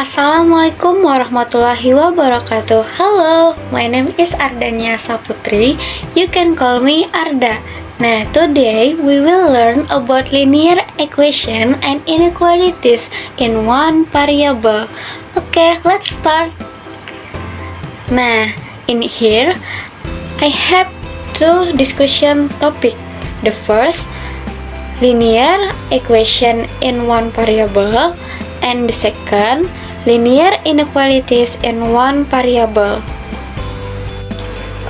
Assalamualaikum warahmatullahi wabarakatuh. Hello, my name is Ardania Saputri. You can call me Arda. Nah, today we will learn about linear equation and inequalities in one variable. Okay, let's start. Nah, in here I have two discussion topic. The first, linear equation in one variable, and the second, linear inequalities in one variable.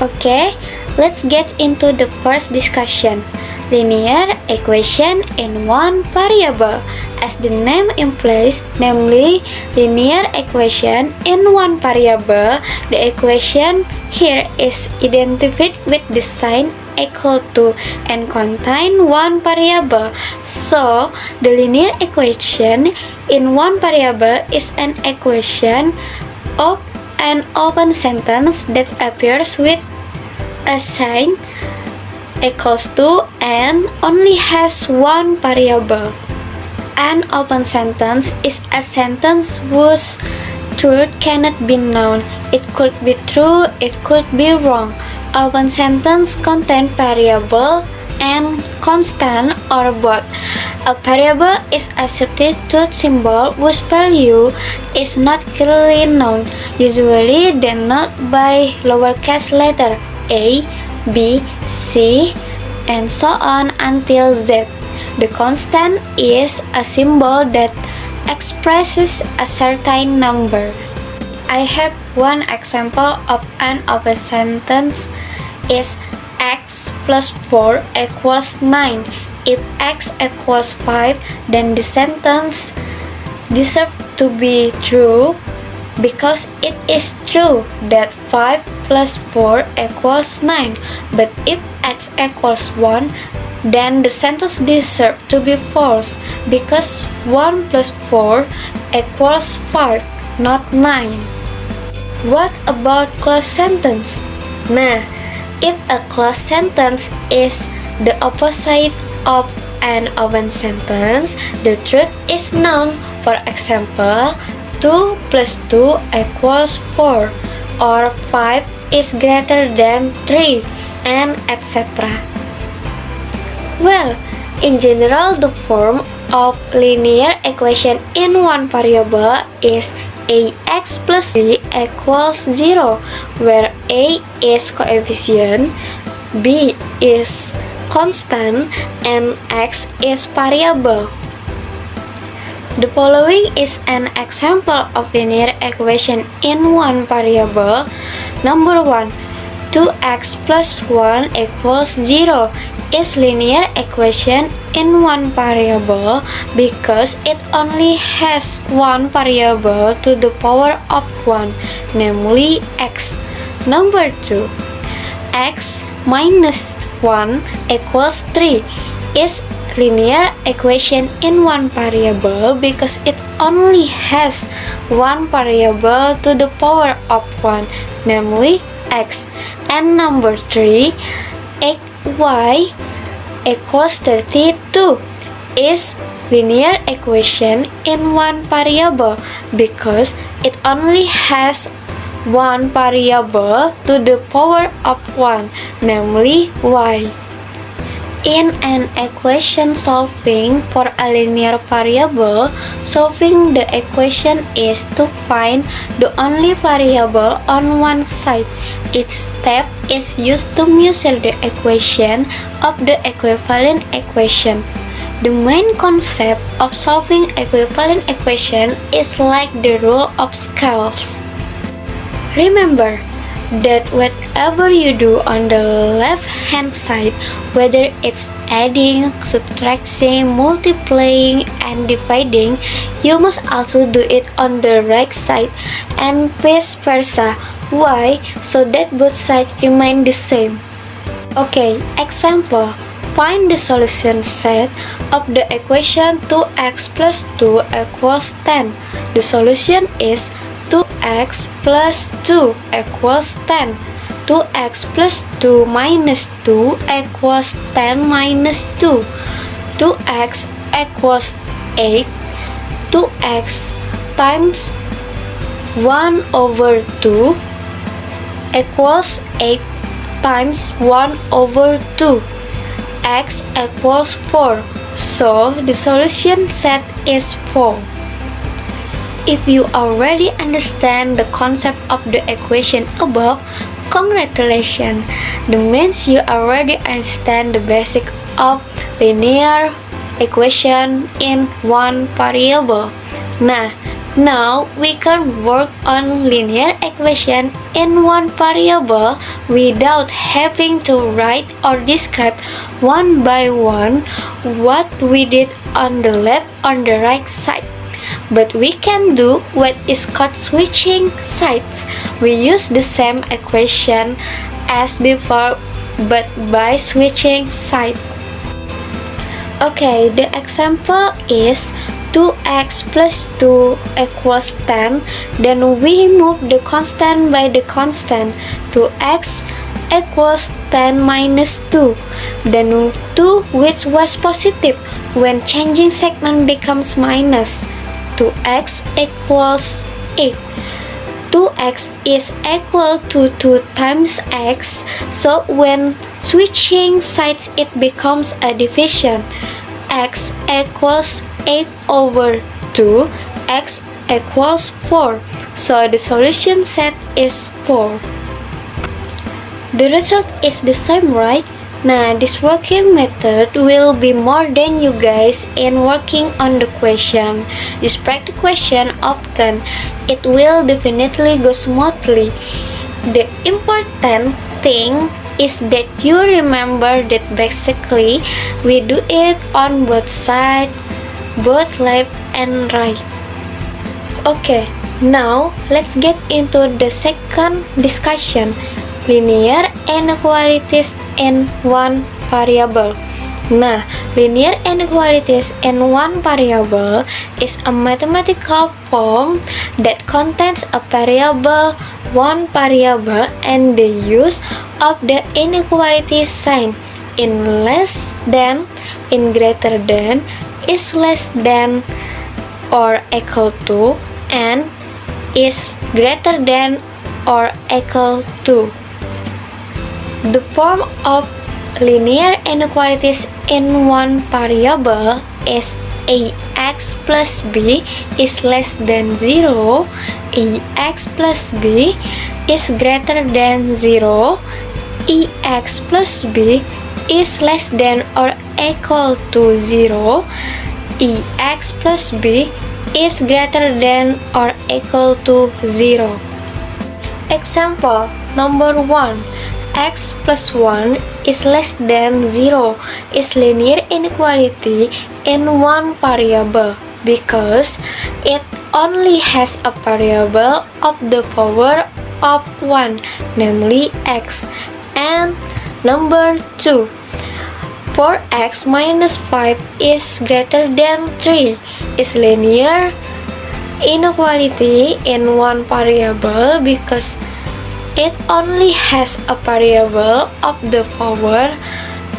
Okay, let's get into the first discussion. Linear equation in one variable. As the name implies, namely linear equation in one variable, the equation here is identified with the sign equal to and contain one variable. So, the linear equation in one variable is an equation of an open sentence that appears with a sign equals to and only has one variable. An open sentence is a sentence whose truth cannot be known. It could be true, it could be wrong. Open sentence contain variable and constant or both. A variable is a substitute symbol whose value is not clearly known, usually denoted by lowercase letter a, b, c, and so on until z. The constant is a symbol that expresses a certain number. I have one example of an open sentence is x plus 4 equals 9. If x equals 5, then the sentence deserves to be true because it is true that 5 plus 4 equals 9. But if x equals 1, then the sentence deserves to be false because 1 plus 4 equals 5, not 9. What about closed sentence? Nah, if a closed sentence is the opposite of an open sentence, the truth is known. For example, 2 plus 2 equals 4, or 5 is greater than 3, and etc. Well, in general, the form of linear equation in one variable is ax plus b equals 0, where a is coefficient, b is constant, and x is variable. The following is an example of linear equation in one variable. Number 1, 2x plus 1 equals 0 is linear equation in one variable because it only has one variable to the power of 1, namely x. Number 2, x minus 1 equals 3 is linear equation in one variable because it only has one variable to the power of 1, namely x. And number 3, y equals 32 is linear equation in one variable because it only has one variable to the power of 1, namely y. In an equation solving for a linear variable, solving the equation is to find the only variable on one side. Each step is used to measure the equation of the equivalent equation. The main concept of solving equivalent equation is like the rule of scales. Remember that whatever you do on the left hand side, whether it's adding, subtracting, multiplying, and dividing, you must also do it on the right side, and vice versa. Why? So that both sides remain the same. Okay, example. Find the solution set of the equation 2x plus 2 equals 10. The solution is 2x plus 2 equals 10. 2x plus 2 minus 2 equals 10 minus 2. 2x equals 8. 2x times 1 over 2 equals 8 times 1 over 2. X equals 4. So the solution set is 4. If you already understand the concept of the equation above, congratulations! That means you already understand the basic of linear equation in one variable. Now we can work on linear equation in one variable without having to write or describe one by one what we did on the left on the right side. But we can do what is called switching sides. We use the same equation as before but by switching sides. Okay, the example is 2x plus 2 equals 10. Then we move the constant by the constant. 2x equals 10 minus 2. Then 2 which was positive. When changing segment becomes minus. 2x equals 8. 2x is equal to 2 times x. So when switching sides it becomes a division. X equals 8 over 2, x equals 4. So the solution set is 4. The result is the same, right? Now this working method will be more than you guys in working on the question. Just practice the question often. It will definitely go smoothly. The important thing is that you remember that basically we do it on both sides, both left and right. Okay, now let's get into the second discussion, linear inequalities in one variable. Linear inequalities in one variable is a mathematical form that contains a variable, one variable, and the use of the inequality sign in less than, in greater than, is less than or equal to, and is greater than or equal to. The form of linear inequalities in one variable is ax plus b is less than 0, ax plus b is greater than 0, ex plus b is less than or equal to 0, ex plus b is greater than or equal to 0. Example number 1. X plus 1 is less than 0 is linear inequality in one variable because it only has a variable of the power of 1, namely x. And number 2. 4x minus 5 is greater than 3 is linear inequality in one variable because it only has a variable of the power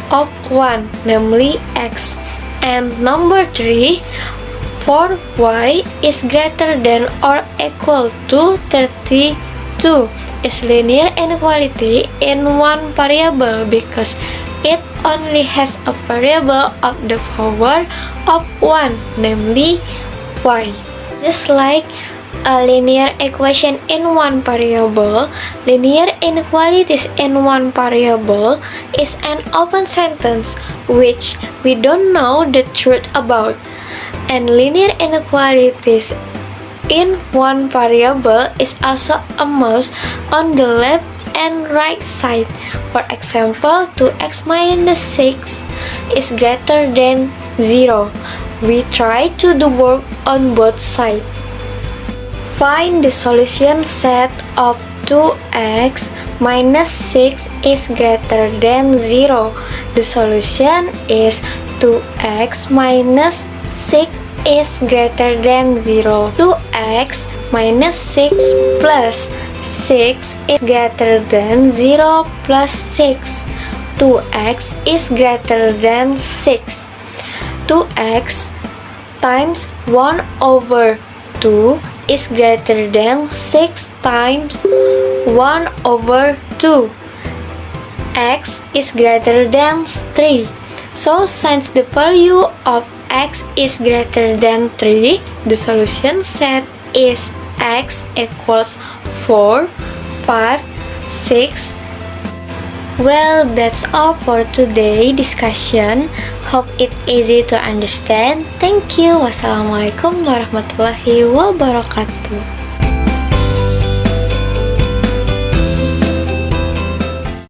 of 1, namely x. And number 3, 4y is greater than or equal to 32 is linear inequality in one variable because it only has a variable of the power of 1, namely y. Just like a linear equation in one variable, linear inequalities in one variable is an open sentence which we don't know the truth about. And linear inequalities in one variable is also a must on the left and right side. For example, 2x minus 6 is greater than 0. We try to do work on both sides. Find the solution set of 2x minus 6 is greater than 0. The solution is 2x minus 6 is greater than 0. 2x minus 6 plus 6 is greater than 0 plus 6. 2x is greater than 6. 2x times 1 over 2 is greater than 6 times 1 over 2. X is greater than 3. So since the value of X is greater than 3, the solution set is X equals 4, 5, 6. Well, that's all for today discussion. Hope it easy to understand. Thank you. Wassalamualaikum warahmatullahi wabarakatuh.